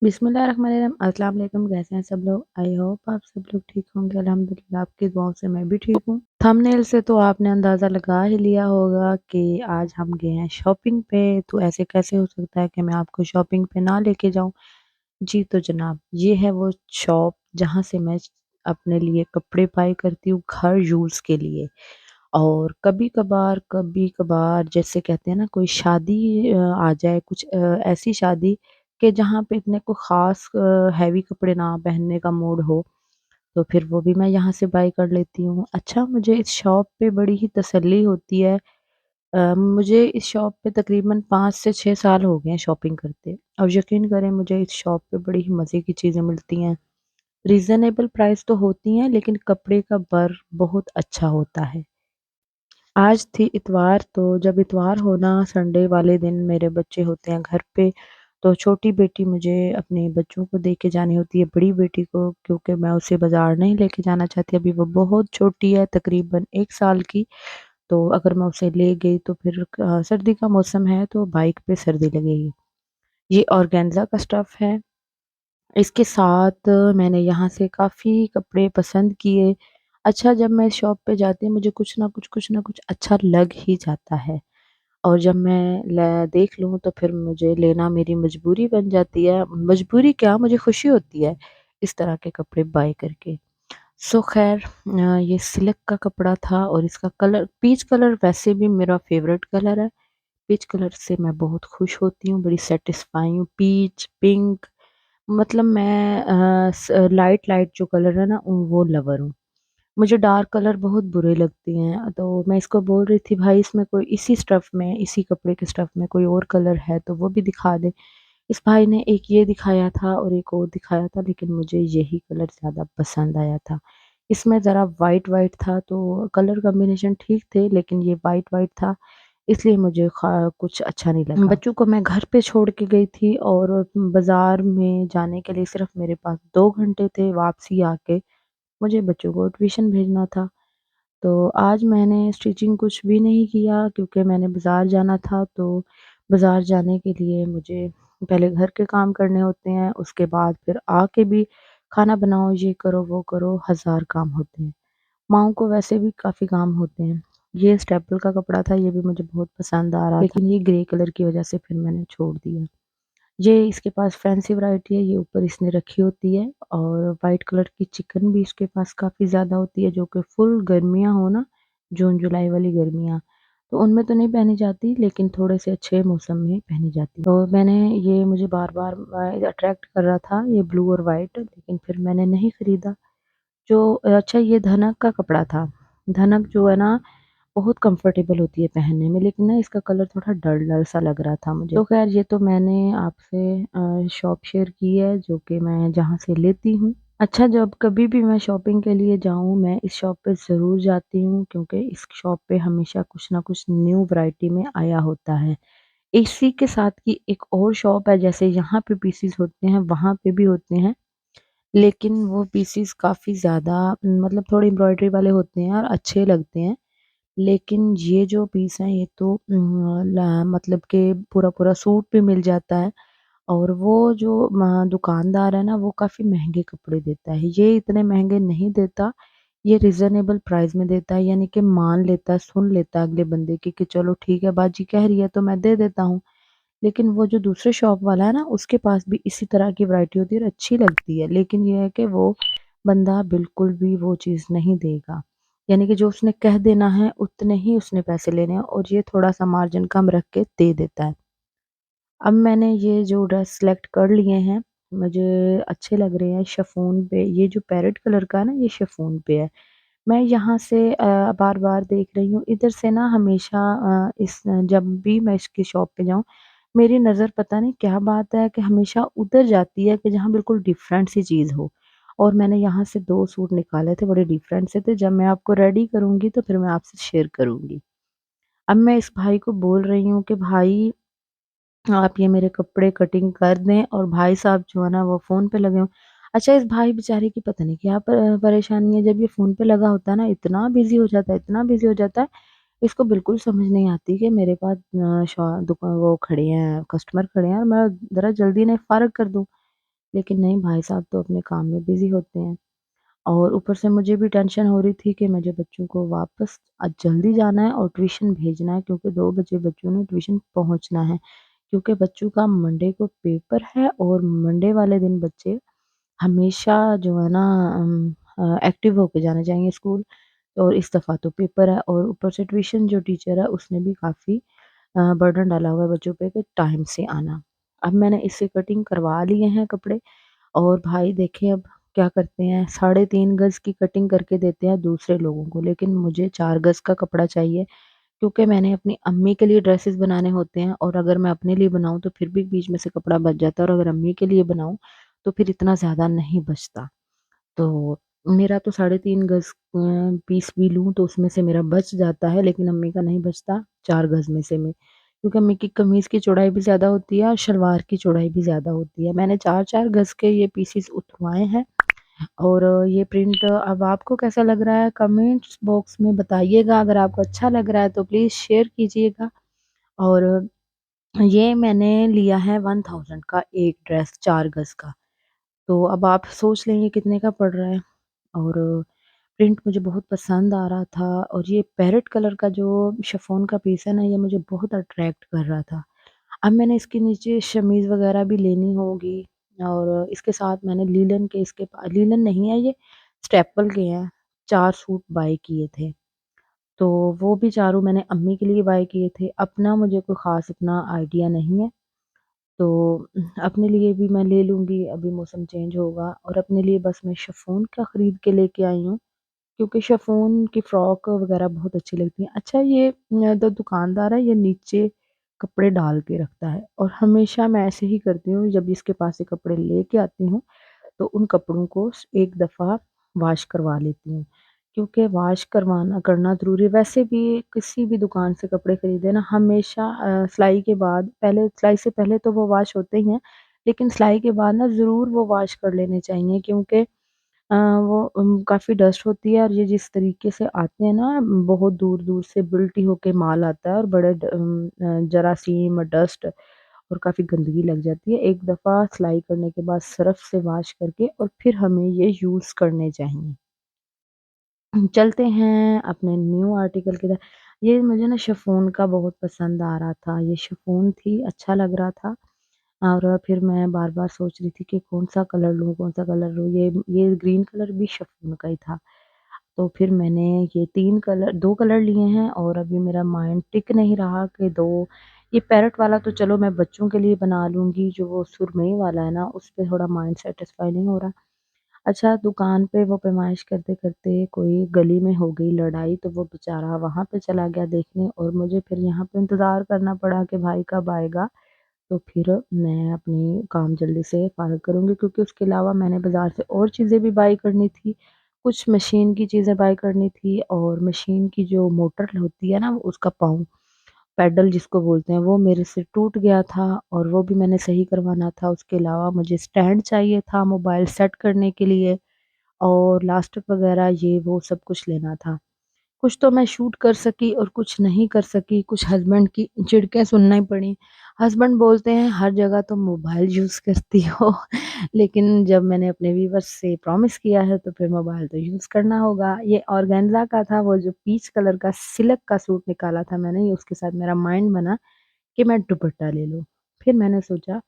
बिस्मिल्लाहिर्रहमानिर्रहीम। अस्सलाम वालेकुम। कैसे हैं सब लोग? आई होप आप सब लोग ठीक होंगे। अल्हम्दुलिल्लाह आपकी दुआओं से मैं भी ठीक हूँ। थंबनेल से तो आपने अंदाज़ा लगा ही लिया होगा कि आज हम गए हैं शॉपिंग पे। तो ऐसे कैसे हो सकता है कि मैं आपको शॉपिंग पे ना लेके जाऊँ? जी तो जनाब, ये है वो शॉप जहाँ से मैं अपने लिए कपड़े बाय करती हूँ घर यूज़ के लिए। और कभी-कभार जैसे कहते हैं ना कोई शादी आ जाए कुछ ऐसी शादी कि जहाँ पे इतने को ख़ास हेवी कपड़े ना पहनने का मूड हो, तो फिर वो भी मैं यहाँ से बाय कर लेती हूँ। अच्छा मुझे इस शॉप पे बड़ी ही तसल्ली होती है। मुझे इस शॉप पे तकरीबन 5 से 6 साल हो गए हैं शॉपिंग करते और यकीन करें मुझे इस शॉप पे बड़ी ही मज़े की चीज़ें मिलती हैं। रीज़नेबल प्राइस तो होती हैं लेकिन कपड़े का बर बहुत अच्छा होता है। आज थी इतवार तो जब इतवार हो ना संडे वाले दिन मेरे बच्चे होते हैं घर पे, तो छोटी बेटी मुझे अपने बच्चों को दे के जानी होती है बड़ी बेटी को क्योंकि मैं उसे बाज़ार नहीं लेके जाना चाहती, अभी वो बहुत छोटी है तकरीबन 1 साल की। तो अगर मैं उसे ले गई तो फिर सर्दी का मौसम है तो बाइक पे सर्दी लगेगी। ये ऑर्गेन्जा का स्टफ़ है। इसके साथ मैंने यहाँ से काफ़ी कपड़े पसंद किए। अच्छा जब मैं शॉप पे जाती हूँ मुझे कुछ न कुछ अच्छा लग ही जाता है और जब मैं देख लूँ तो फिर मुझे लेना मेरी मजबूरी बन जाती है। मजबूरी क्या मुझे खुशी होती है इस तरह के कपड़े बाय करके। सो ख़ैर ये सिल्क का कपड़ा था और इसका कलर पीच कलर वैसे भी मेरा फ़ेवरेट कलर है। पीच कलर से मैं बहुत खुश होती हूँ, बड़ी सैटिस्फाई हूँ। पीच, पिंक मतलब मैं लाइट जो कलर है ना वो लवर हूँ। मुझे डार्क कलर बहुत बुरे लगते हैं, तो मैं इसको बोल रही थी भाई इसमें कोई इसी स्टफ़ में, इसी कपड़े के स्टफ़ में कोई और कलर है तो वो भी दिखा दे। इस भाई ने एक ये दिखाया था और एक और दिखाया था लेकिन मुझे यही कलर ज़्यादा पसंद आया था। इसमें ज़रा व्हाइट था तो कलर कॉम्बिनेशन ठीक थे लेकिन ये व्हाइट था इसलिए मुझे कुछ अच्छा नहीं लगा। बच्चों को मैं घर पे छोड़ के गई थी और बाज़ार में जाने के लिए सिर्फ़ मेरे पास 2 घंटे थे, वापसी आके मुझे बच्चों को ट्यूशन भेजना था। तो आज मैंने स्टिचिंग कुछ भी नहीं किया क्योंकि मैंने बाज़ार जाना था, तो बाज़ार जाने के लिए मुझे पहले घर के काम करने होते हैं, उसके बाद फिर आके भी खाना बनाओ, ये करो, वो करो, हज़ार काम होते हैं। माँओं को वैसे भी काफ़ी काम होते हैं। ये स्टेपल का कपड़ा था, ये भी मुझे बहुत पसंद आ रहा था, लेकिन ये ग्रे कलर की वज़ह से फिर मैंने छोड़ दिया। ये इसके पास फैंसी वैरायटी है, ये ऊपर इसने रखी होती है और वाइट कलर की चिकन भी इसके पास काफ़ी ज़्यादा होती है जो कि फुल गर्मियाँ हो ना, जून-जुलाई वाली गर्मियाँ, तो उनमें तो नहीं पहनी जाती लेकिन थोड़े से अच्छे मौसम में पहनी जाती है। तो मैंने ये मुझे बार-बार अट्रैक्ट कर रहा था ये ब्लू और व्हाइट लेकिन फिर मैंने नहीं खरीदा। जो अच्छा ये धनक का कपड़ा था। धनक जो है ना बहुत कंफर्टेबल होती है पहनने में लेकिन ना इसका कलर थोड़ा डल-डल सा लग रहा था मुझे। तो ख़ैर ये तो मैंने आपसे शॉप शेयर की है जो कि मैं जहाँ से लेती हूँ। अच्छा जब कभी भी मैं शॉपिंग के लिए जाऊँ मैं इस शॉप पे ज़रूर जाती हूँ क्योंकि इस शॉप पे हमेशा कुछ न कुछ न्यू वैरायटी में आया होता है। इसी के साथ की एक और शॉप है जैसे यहाँ पे पीसेस होते हैं वहाँ पे भी होते हैं। लेकिन वो पीसेस काफ़ी ज़्यादा मतलब थोड़े एम्ब्रॉयडरी वाले होते हैं और अच्छे लगते हैं। लेकिन ये जो पीस हैं ये तो मतलब कि पूरा-पूरा सूट भी मिल जाता है और वो जो दुकानदार है ना वो काफ़ी महँगे कपड़े देता है। ये इतने महँगे नहीं देता, ये रीज़नेबल प्राइस में देता है यानी कि मान लेता है, सुन लेता है अगले बंदे की कि चलो ठीक है बाजी कह रही है तो मैं दे देता हूँ। लेकिन वो जो दूसरे शॉप वाला है ना उसके पास भी इसी तरह की वैरायटी होती है और अच्छी लगती है। लेकिन ये है कि वो बंदा बिल्कुल भी वो चीज़ नहीं देगा। यानी कि जो उसने कह देना है उतने ही उसने पैसे लेने हैं और ये थोड़ा-सा मार्जिन कम रख के दे देता है। अब मैंने ये जो ड्रेस सेलेक्ट कर लिए हैं, मुझे अच्छे लग रहे हैं शिफॉन पे, ये जो पैरेट कलर का है ना ये शिफॉन पे है। मैं यहाँ से बार-बार देख रही हूँ, इधर से ना हमेशा जब भी मैं इसकी शॉप पे जाऊँ, मेरी नज़र पता नहीं क्या बात है कि हमेशा उधर जाती है कि जहाँ बिल्कुल डिफरेंट सी चीज़ हो। और मैंने यहाँ से 2 सूट निकाले थे, बड़े डिफरेंट से थे, जब मैं आपको रेडी करूँगी तो फिर मैं आपसे शेयर करूँगी। अब मैं इस भाई को बोल रही हूँ कि भाई आप ये मेरे कपड़े कटिंग कर दें और भाई साहब जो है ना वो फ़ोन पे लगे हों। अच्छा इस भाई बेचारे की पता नहीं क्या परेशानी है जब ये फ़ोन पे लगा होता है ना इतना बिज़ी हो जाता है इतना बिज़ी हो जाता है, इसको बिल्कुल समझ नहीं आती कि मेरे पास वो खड़े हैं कस्टमर खड़े हैं और मैं ज़रा जल्दी इन्हें फ़ारग कर दूँ। लेकिन नहीं, भाई साहब तो अपने काम में बिज़ी होते हैं। और ऊपर से मुझे भी टेंशन हो रही थी कि मुझे बच्चों को वापस आज जल्दी जाना है और ट्यूशन भेजना है, क्योंकि 2 बजे बच्चों ने ट्यूशन पहुँचना है। क्योंकि बच्चों का मंडे को पेपर है और मंडे वाले दिन बच्चे हमेशा जो है ना एक्टिव होके जाने चाहिए स्कूल। और इस दफ़ा तो पेपर है और ऊपर से ट्यूशन जो टीचर है उसने भी काफ़ी बर्डन डाला हुआ है बच्चों पे कि टाइम से आना। अब मैंने इससे कटिंग करवा लिए हैं कपड़े और भाई देखें अब क्या करते हैं, साढ़े 3 गज़ की कटिंग करके देते हैं दूसरे लोगों को, लेकिन मुझे 4 गज़ का कपड़ा चाहिए, क्योंकि मैंने अपनी अम्मी के लिए ड्रेसेस बनाने होते हैं और अगर मैं अपने लिए बनाऊँ तो फिर भी बीच में से कपड़ा बच जाता है और अगर अम्मी के लिए बनाऊँ तो फिर इतना ज़्यादा नहीं बचता। तो मेरा तो साढ़े 3 गज़ पीस भी लूँ तो उसमें से मेरा बच जाता है, लेकिन अम्मी का नहीं बचता 4 गज़ में से में। क्योंकि अम्मी की कमीज़ की चौड़ाई भी ज़्यादा होती है और शलवार की चौड़ाई भी ज़्यादा होती है। मैंने 4-4 गज़ के ये पीसेस उठवाए हैं और ये प्रिंट अब आपको कैसा लग रहा है कमेंट्स बॉक्स में बताइएगा। अगर आपको अच्छा लग रहा है तो प्लीज़ शेयर कीजिएगा। और ये मैंने लिया है 1000 का एक ड्रेस 4 गज़ का। तो अब आप सोच लें ये कितने का पड़ रहा है। और प्रिंट मुझे बहुत पसंद आ रहा था और ये पैरेट कलर का जो शिफॉन का पीस है ना, ये मुझे बहुत अट्रैक्ट कर रहा था। अब मैंने इसके नीचे शमीज़ वग़ैरह भी लेनी होगी और इसके साथ मैंने लीलन के लीलन नहीं है ये, स्टेपल के हैं, 4 सूट बाय किए थे। तो वो भी चारों मैंने अम्मी के लिए बाय किए थे। अपना मुझे कोई ख़ास इतना आइडिया नहीं है। तो अपने लिए भी मैं ले लूँगी, अभी मौसम चेंज होगा और अपने लिए बस मैं शिफॉन का खरीद के लेके आई हूँ, क्योंकि शिफॉन की फ्रॉक वग़ैरह बहुत अच्छी लगती हैं। अच्छा ये जो दुकानदार है ये नीचे कपड़े डाल के रखता है और हमेशा मैं ऐसे ही करती हूँ, जब इसके पास से कपड़े लेके आती हूँ तो उन कपड़ों को एक दफ़ा वॉश करवा लेती हूँ, क्योंकि वॉश करवाना करना ज़रूरी है। वैसे भी किसी भी दुकान से कपड़े खरीदे ना हमेशा सिलाई के बाद पहले सिलाई से पहले तो वो वॉश होते ही हैं, लेकिन सिलाई के बाद ना ज़रूर वो वॉश कर लेने चाहिए, क्योंकि वो काफ़ी डस्ट होती है और ये जिस तरीके से आते हैं ना बहुत दूर-दूर से बिल्टी होके माल आता है और बड़े जरासीम, डस्ट और काफ़ी गंदगी लग जाती है। एक दफ़ा सिलाई करने के बाद सर्फ़ से वॉश करके और फिर हमें ये यूज़ करने चाहिए। चलते हैं अपने न्यू आर्टिकल की तरफ। ये मुझे ना शिफॉन का बहुत पसंद आ रहा था, ये शिफॉन थी, अच्छा लग रहा था और फिर मैं बार-बार सोच रही थी कि कौन-सा कलर लूँ, कौन-सा कलर लूँ? ये ग्रीन कलर भी शिफॉन का ही था। तो फिर मैंने ये 3 कलर 2 कलर लिए हैं और अभी मेरा माइंड टिक नहीं रहा कि 2 ये पैरेट वाला तो चलो मैं बच्चों के लिए बना लूँगी, जो वो सुरमई वाला है ना, उस पे थोड़ा माइंड सैटिस्फाई नहीं हो रहा। अच्छा दुकान पे वो पैमाइश करते-करते कोई गली में हो गई लड़ाई, तो वो बेचारा वहाँ पे चला गया देखने और मुझे फिर यहाँ पे इंतज़ार करना पड़ा कि भाई कब आएगा। तो फिर मैं अपनी काम जल्दी से फ़ाइनल करूँगी, क्योंकि उसके अलावा मैंने बाज़ार से और चीज़ें भी बाय करनी थी। कुछ मशीन की चीज़ें बाय करनी थी और मशीन की जो मोटर होती है ना उसका पाँव, पैडल जिसको बोलते हैं, वो मेरे से टूट गया था और वो भी मैंने सही करवाना था। उसके अलावा मुझे स्टैंड चाहिए था मोबाइल सेट करने के लिए और लास्टिक वग़ैरह ये वो सब कुछ लेना था। कुछ तो मैं शूट कर सकी और कुछ नहीं कर सकी, कुछ हस्बैंड की झिड़कें सुननी पड़ी। हस्बैंड बोलते हैं हर जगह तुम मोबाइल यूज़ करती हो लेकिन जब मैंने अपने व्यूअर्स से प्रॉमिस किया है तो फिर मोबाइल तो यूज़ करना होगा। ये ऑर्गेन्जा का था, वो जो पीच कलर का सिल्क का सूट निकाला था मैंने, ये उसके साथ मेरा माइंड बना कि मैं दुपट्टा ले लूँ। फिर मैंने सोचा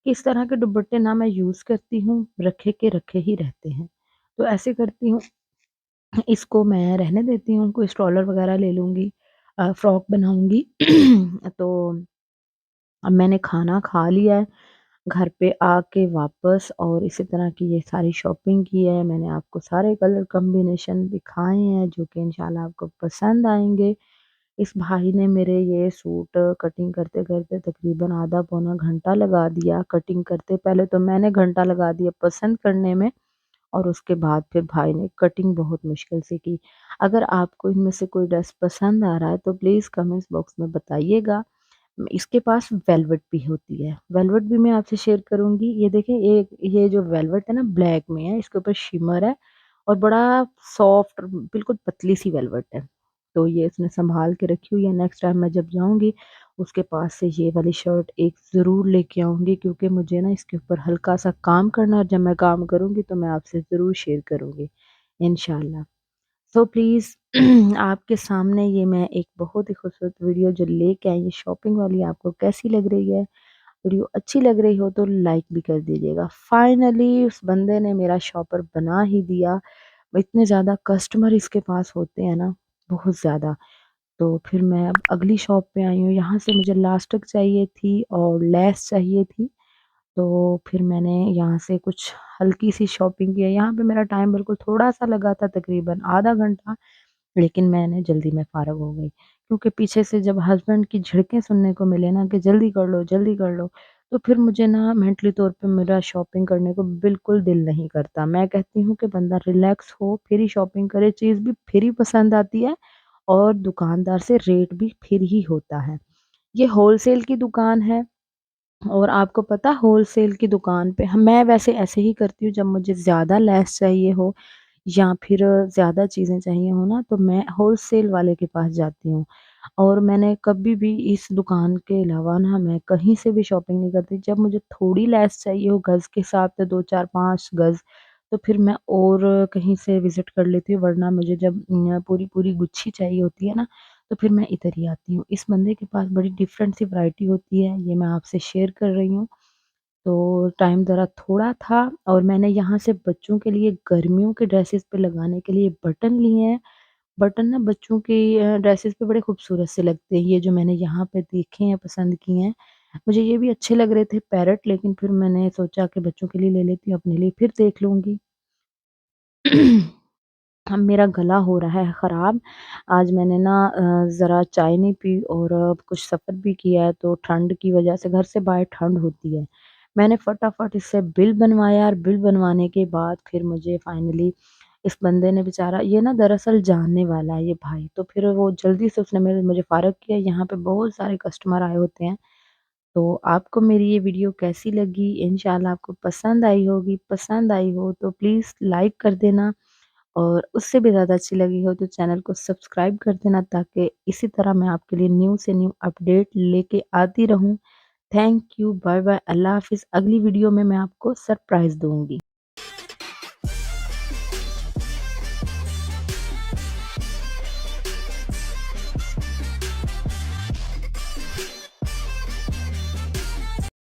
कि इस तरह के दुपट्टे ना मैं यूज़ करती हूँ, रखे के रखे ही रहते हैं। तो ऐसे करती हूँ, इसको मैं रहने देती हूँ, कोई स्ट्रोलर वग़ैरह ले लूँगी, फ्रॉक बनाऊँगी। तो अब मैंने खाना खा लिया है, घर पे आके वापस और इसी तरह की ये सारी शॉपिंग की है। मैंने आपको सारे कलर कॉम्बिनेशन दिखाए हैं जो कि इंशाल्लाह आपको पसंद आएँगे। इस भाई ने मेरे ये सूट कटिंग करते-करते तकरीबन आधा पौना घंटा लगा दिया कटिंग करते। पहले तो मैंने घंटा लगा दिया पसंद करने में और उसके बाद फिर भाई ने कटिंग बहुत मुश्किल से की। अगर आपको इनमें से कोई ड्रेस पसंद आ रहा है तो प्लीज़ कमेंट्स बॉक्स में बताइएगा। इसके पास वेलवेट भी होती है, वेलवेट भी मैं आपसे शेयर करूँगी। ये देखें ये जो वेलवेट है ना ब्लैक में है, इसके ऊपर शिमर है और बड़ा सॉफ्ट बिल्कुल पतली सी वेलवेट है। तो ये इसने सँभाल के रखी हुई है, नेक्स्ट टाइम मैं जब जाऊँगी उसके पास से ये वाली शर्ट एक ज़रूर लेके आऊँगी, क्योंकि मुझे ना इसके ऊपर हल्का-सा काम करना है और जब मैं काम करूँगी तो मैं आपसे ज़रूर शेयर करूँगी, इंशाल्लाह। सो प्लीज़ आपके सामने ये मैं एक बहुत ही खूबसूरत वीडियो जो लेके आई, ये शॉपिंग वाली, आपको कैसी लग रही है? वीडियो अच्छी लग रही हो तो लाइक भी कर दीजिएगा। फाइनली उस बंदे ने मेरा शॉपर बना ही दिया। इतने ज़्यादा कस्टमर इसके पास होते हैं ना, बहुत ज़्यादा। तो फिर मैं अब अगली शॉप पे आई हूँ, यहाँ से मुझे लास्टिक चाहिए थी और लेस चाहिए थी। तो फिर मैंने यहाँ से कुछ हल्की-सी शॉपिंग की है। यहाँ पे मेरा टाइम बिल्कुल थोड़ा-सा लगा था, तकरीबन आधा घंटा, लेकिन मैंने जल्दी में फ़ारिग हो गई। क्योंकि पीछे से जब हस्बैंड की झिड़कें सुनने को मिले ना कि जल्दी कर लो, तो फिर मुझे ना मेंटली तौर पे मेरा शॉपिंग करने को बिल्कुल दिल नहीं करता। मैं कहती हूँ कि बंदा रिलैक्स हो, फिर ही शॉपिंग करे, चीज़ भी फिर ही पसंद आती है और दुकानदार से रेट भी फिर ही होता है। ये होलसेल की दुकान है और आपको पता होलसेल की दुकान पे मैं वैसे ऐसे ही करती हूँ, जब मुझे ज़्यादा लेस चाहिए हो या फिर ज़्यादा चीज़ें चाहिए हो ना, तो मैं होलसेल वाले के पास जाती हूँ। और मैंने कभी भी इस दुकान के अलावा ना मैं कहीं से भी शॉपिंग नहीं करती। जब मुझे थोड़ी लेस चाहिए हो गज़ के हिसाब से, 2, 4, 5 गज़, तो फिर मैं और कहीं से विज़िट कर लेती हूँ, वरना मुझे जब पूरी-पूरी गुच्छी चाहिए होती है ना, तो फिर मैं इधर ही आती हूँ। इस बंदे के पास बड़ी डिफरेंट सी वैरायटी होती है, ये मैं आपसे शेयर कर रही हूँ। तो टाइम ज़रा थोड़ा था और मैंने यहाँ से बच्चों के लिए गर्मियों के ड्रेसेस पे लगाने के लिए बटन लिए हैं। बटन ना बच्चों की ड्रेसेस पे बड़े खूबसूरत से लगते हैं। ये जो मैंने यहाँ पे देखे हैं, पसंद किए हैं। मुझे ये भी अच्छे लग रहे थे पैरेट, लेकिन फिर मैंने सोचा कि बच्चों के लिए ले लेती हूँ, अपने लिए फिर देख लूँगी। अब मेरा गला हो रहा है ख़राब। आज मैंने ना ज़रा चाय नहीं पी और कुछ सफ़र भी किया है, तो ठंड की वज़ह से घर से बाहर ठंड होती है। मैंने फटाफट इससे बिल बनवाया और बिल बनवाने के बाद फिर मुझे फाइनली इस बंदे ने, बेचारा ये ना दरअसल जानने वाला है ये भाई, तो फिर वो जल्दी से उसने मेरे मुझे फ़ारिग किया। यहाँ पे बहुत सारे कस्टमर आए होते हैं। तो आपको मेरी ये वीडियो कैसी लगी? इंशाल्लाह आपको पसंद आई होगी। पसंद आई हो तो प्लीज़ लाइक कर देना और उससे भी ज़्यादा अच्छी लगी हो तो चैनल को सब्सक्राइब कर देना, ताकि इसी तरह मैं आपके लिए न्यू से न्यू अपडेट लेके आती रहूँ। थैंक यू, बाय बाय, अल्लाह हाफ़िज़। अगली वीडियो में मैं आपको सरप्राइज़ दूँगी।